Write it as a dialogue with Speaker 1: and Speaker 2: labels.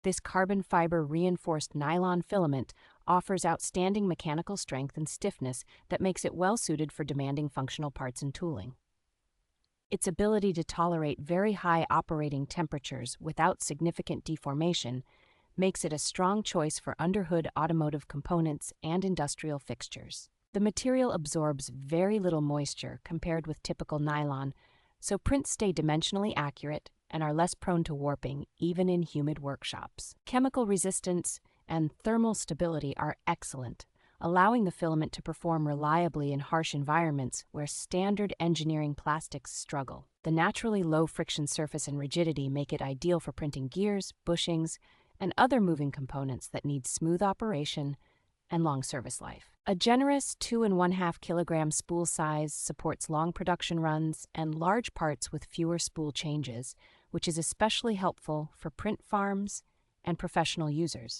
Speaker 1: This carbon fiber reinforced nylon filament offers outstanding mechanical strength and stiffness that makes it well suited for demanding functional parts and tooling. Its ability to tolerate very high operating temperatures without significant deformation makes it a strong choice for underhood automotive components and industrial fixtures. The material absorbs very little moisture compared with typical nylon, so prints stay dimensionally accurate and are less prone to warping even in humid workshops. Chemical resistance and thermal stability are excellent, allowing the filament to perform reliably in harsh environments where standard engineering plastics struggle. The naturally low friction surface and rigidity make it ideal for printing gears, bushings, and other moving components that need smooth operation and long service life. A generous 2.5 kilogram spool size supports long production runs and large parts with fewer spool changes, which is especially helpful for print farms and professional users.